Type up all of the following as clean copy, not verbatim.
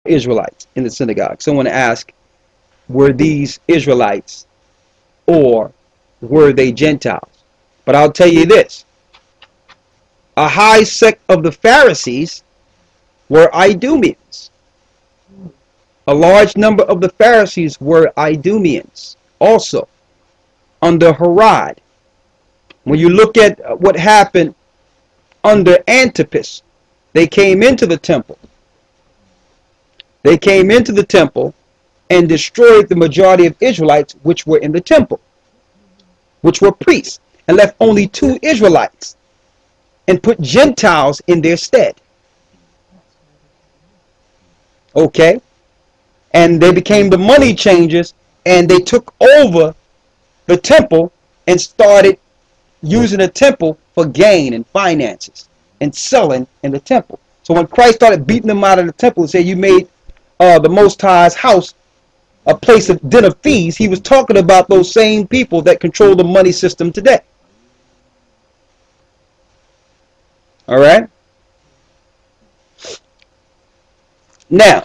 Israelites in the synagogue. Someone asked, were these Israelites or were they Gentiles? But I'll tell you this. A high sect of the Pharisees were Idumeans. A large number of the Pharisees were Idumeans also under Herod. When you look at what happened under Antipas, they came into the temple. They came into the temple and destroyed the majority of Israelites which were in the temple, which were priests, and left only 2 Israelites and put Gentiles in their stead. Okay? And they became the money changers, and they took over the temple and started using the temple for gain and finances and selling in the temple. So when Christ started beating them out of the temple and said, you made the Most High's house a place of den of thieves, he was talking about those same people that control the money system today. All right? Now,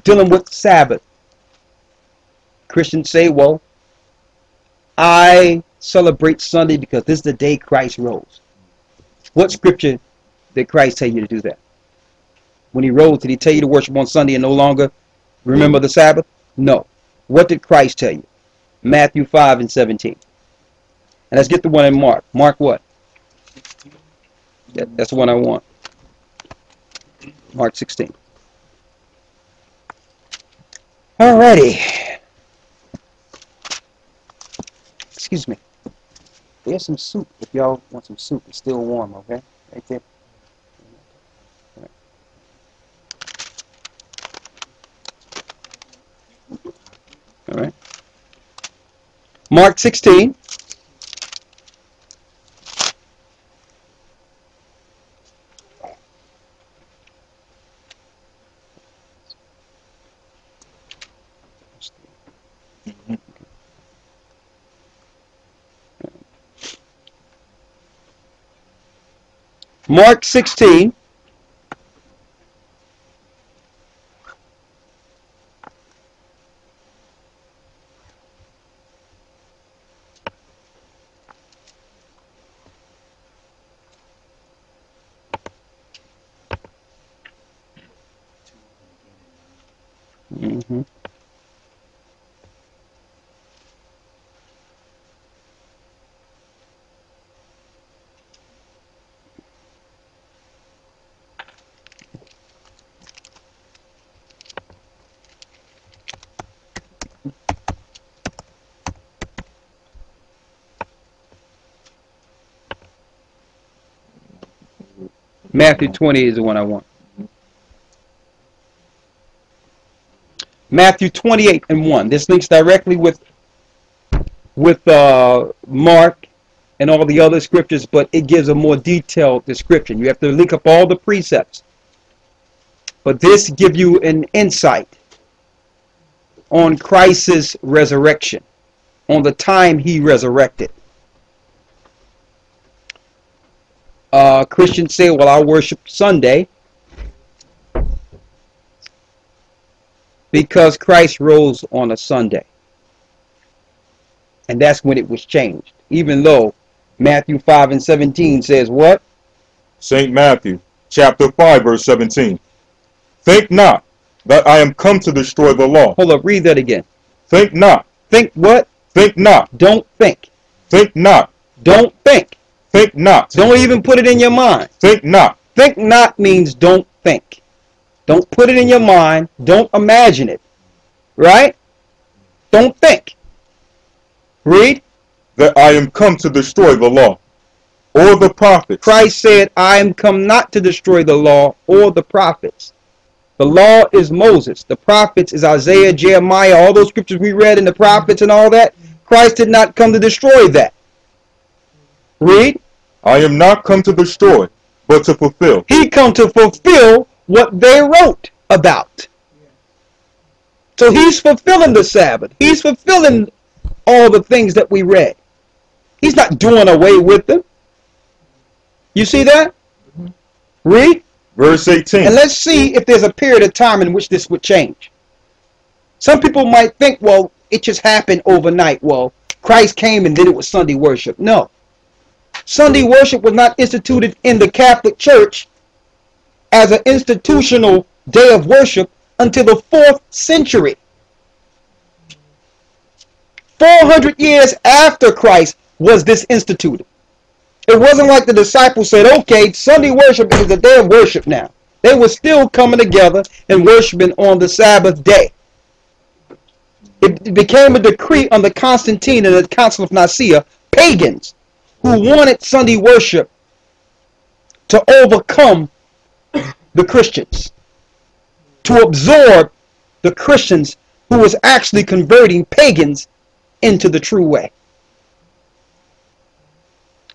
dealing with Sabbath, Christians say, well, I celebrate Sunday because this is the day Christ rose. What scripture did Christ tell you to do that? When he rose, did he tell you to worship on Sunday and no longer remember the Sabbath? No. What did Christ tell you? Matthew 5 and 17. And let's get the one in Mark. Mark what? That's the one I want. Mark 16. Alrighty. Excuse me. There's some soup. If y'all want some soup, it's still warm, okay? Right there. All right. Mark 16. Mark 16. Mm-hmm. Matthew 20 is the one I want. Matthew 28 and 1. This links directly with Mark and all the other scriptures, but it gives a more detailed description. You have to link up all the precepts. But this gives you an insight on Christ's resurrection, on the time he resurrected. Christians say, well, I worship Sunday because Christ rose on a Sunday. And that's when it was changed. Even though Matthew 5 and 17 says what? St. Matthew chapter 5 verse 17. Think not that I am come to destroy the law. Hold up, read that again. Think not. Think what? Think not. Don't think. Think not. Don't think. Think not. Don't even put it in your mind. Think not. Think not means don't think. Don't put it in your mind. Don't imagine it. Right? Don't think. Read. That I am come to destroy the law or the prophets. Christ said, I am come not to destroy the law or the prophets. The law is Moses. The prophets is Isaiah, Jeremiah, all those scriptures we read in the prophets and all that. Christ did not come to destroy that. Read. I am not come to destroy, but to fulfill. He come to fulfill what they wrote about. So he's fulfilling the Sabbath. He's fulfilling all the things that we read. He's not doing away with them. You see that? Read. Verse 18. And let's see if there's a period of time in which this would change. Some people might think, well, it just happened overnight. Well, Christ came and then it was Sunday worship. No. Sunday worship was not instituted in the Catholic Church as an institutional day of worship until the 4th century. 400 years after Christ was this instituted. It wasn't like the disciples said, okay, Sunday worship is a day of worship now. They were still coming together and worshiping on the Sabbath day. It became a decree under Constantine and the Council of Nicaea, pagans who wanted Sunday worship to overcome the Christians, to absorb the Christians who was actually converting pagans into the true way.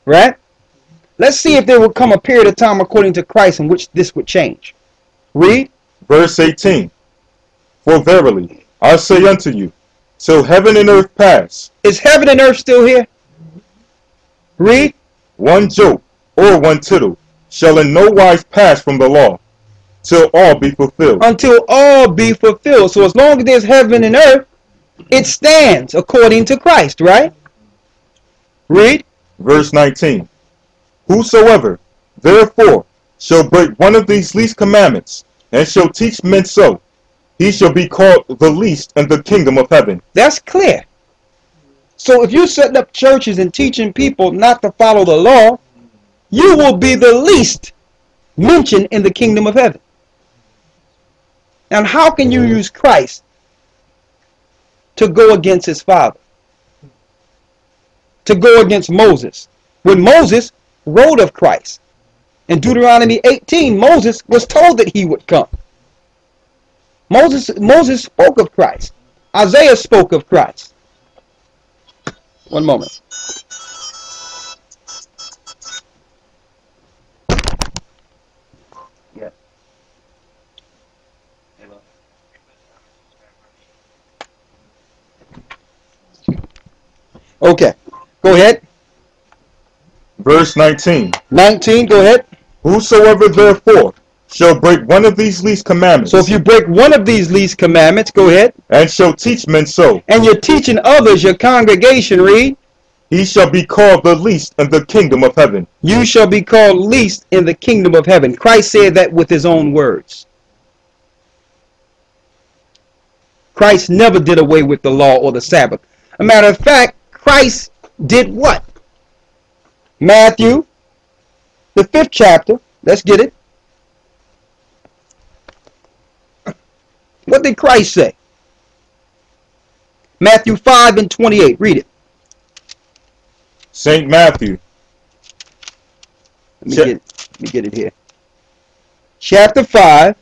Right? Let's see if there will come a period of time according to Christ in which this would change. Read. Verse 18. For verily I say unto you, till heaven and earth pass. Is heaven and earth still here? Read. One jot or one tittle shall in no wise pass from the law, till all be fulfilled. Until all be fulfilled. So as long as there's heaven and earth, it stands according to Christ, right? Read. Verse 19. Whosoever therefore shall break one of these least commandments, and shall teach men so, he shall be called the least in the kingdom of heaven. That's clear. So if you're setting up churches and teaching people not to follow the law, you will be the least mentioned in the kingdom of heaven. And how can you use Christ to go against his Father? To go against Moses? When Moses wrote of Christ. In Deuteronomy 18, Moses was told that he would come. Moses spoke of Christ. Isaiah spoke of Christ. One moment. Yeah. Okay. Go ahead. Verse 19. 19, go ahead. Whosoever therefore shall break one of these least commandments. So if you break one of these least commandments, go ahead. And shall teach men so. And you're teaching others, your congregation, read. He shall be called the least in the kingdom of heaven. You shall be called least in the kingdom of heaven. Christ said that with his own words. Christ never did away with the law or the Sabbath. A matter of fact, Christ did what? Matthew, the 5th chapter. Let's get it. What did Christ say? Matthew 5 and 28. Read it. St. Matthew. Let me get it here. Chapter 5.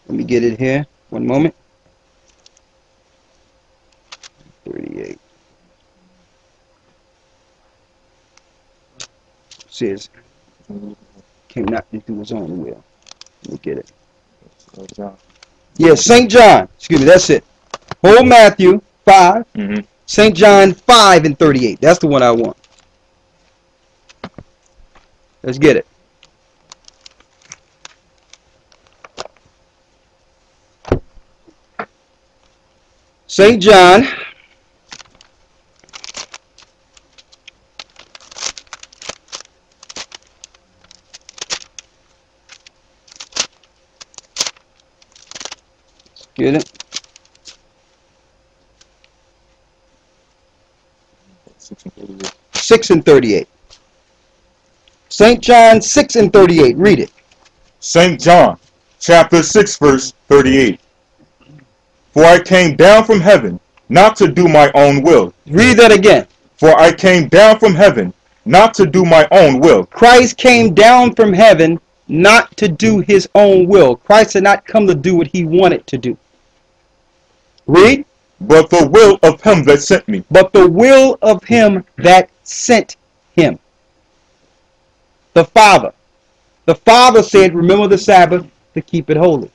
Let me get it here. One moment. 38. Says, came not to do his own will. Let me get it. Yeah, St. John. Excuse me, that's it. Whole Matthew 5. St. John 5 and 38. That's the one I want. Let's get it. St. John. Get it? 6 and 38. St. John 6 and 38. Read it. St. John, chapter 6, verse 38. For I came down from heaven, not to do my own will. Read that again. For I came down from heaven, not to do my own will. Christ came down from heaven not to do his own will. Christ did not come to do what he wanted to do. Read. But the will of him that sent me. But the will of him that sent him. The Father. The Father said, remember the Sabbath to keep it holy.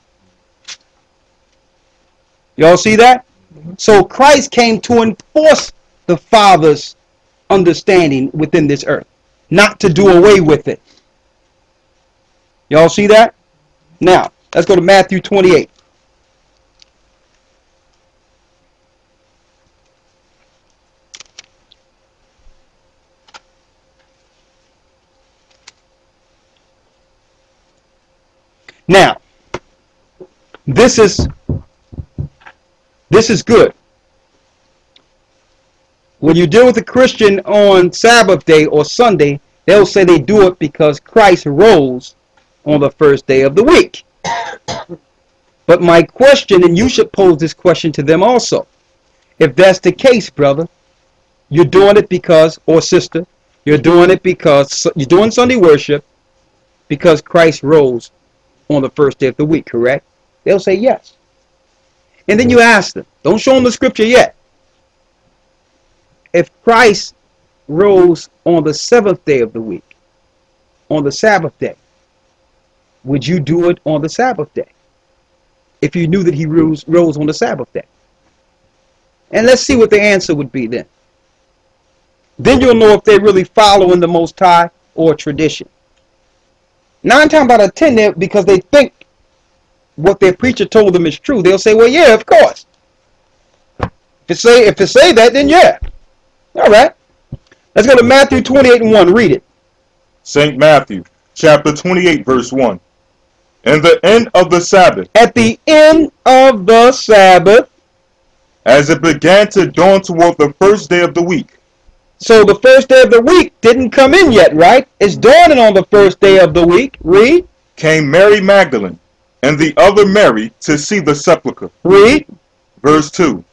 Y'all see that? So Christ came to enforce the Father's understanding within this earth. not to do away with it. Y'all see that? Now, let's go to Matthew 28. Now, this is good. When you deal with a Christian on Sabbath day or Sunday, they'll say they do it because Christ rose on the first day of the week. But my question, and you should pose this question to them also, if that's the case, brother, you're doing it because, or sister, you're doing it because you're doing Sunday worship because Christ rose on the first day of the week, correct? They'll say yes. And then you ask them, don't show them the scripture yet. If Christ rose on the seventh day of the week, on the Sabbath day, would you do it on the Sabbath day? If you knew that he rose on the Sabbath day. And let's see what the answer would be then. Then you'll know if they're really following the Most High or tradition. 9 times out of 10, because they think what their preacher told them is true, they'll say, well, yeah, of course. If it say that, then yeah. All right. Let's go to Matthew 28 and 1. Read it. St. Matthew, chapter 28, verse 1. And the end of the Sabbath. At the end of the Sabbath. As it began to dawn toward the first day of the week. So the first day of the week didn't come in yet, right? It's dawning on the first day of the week. Read. Came Mary Magdalene and the other Mary to see the sepulchre. Read. Verse 2.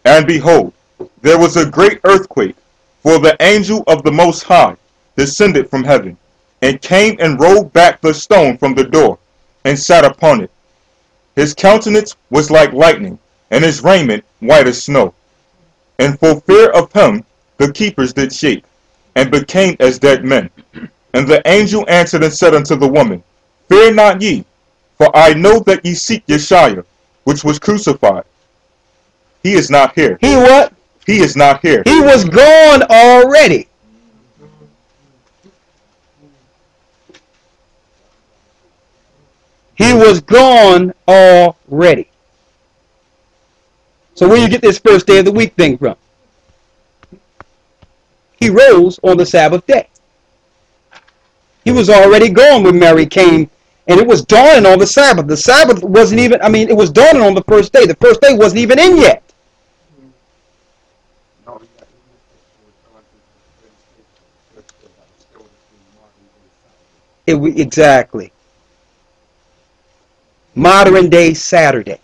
And behold, there was a great earthquake, for the angel of the Most High descended from heaven, and came and rolled back the stone from the door, and sat upon it. His countenance was like lightning, and his raiment white as snow. And for fear of him the keepers did shake, and became as dead men. And the angel answered and said unto the woman, Fear not ye, for I know that ye seek Yeshua, which was crucified. He is not here. He what? He is not here. He was gone already. He was gone already. So where you get this first day of the week thing from? He rose on the Sabbath day. He was already gone when Mary came, and it was dawning on the Sabbath. The Sabbath wasn't even, it was dawning on the first day. The first day wasn't even in yet. Exactly. Modern day Saturday.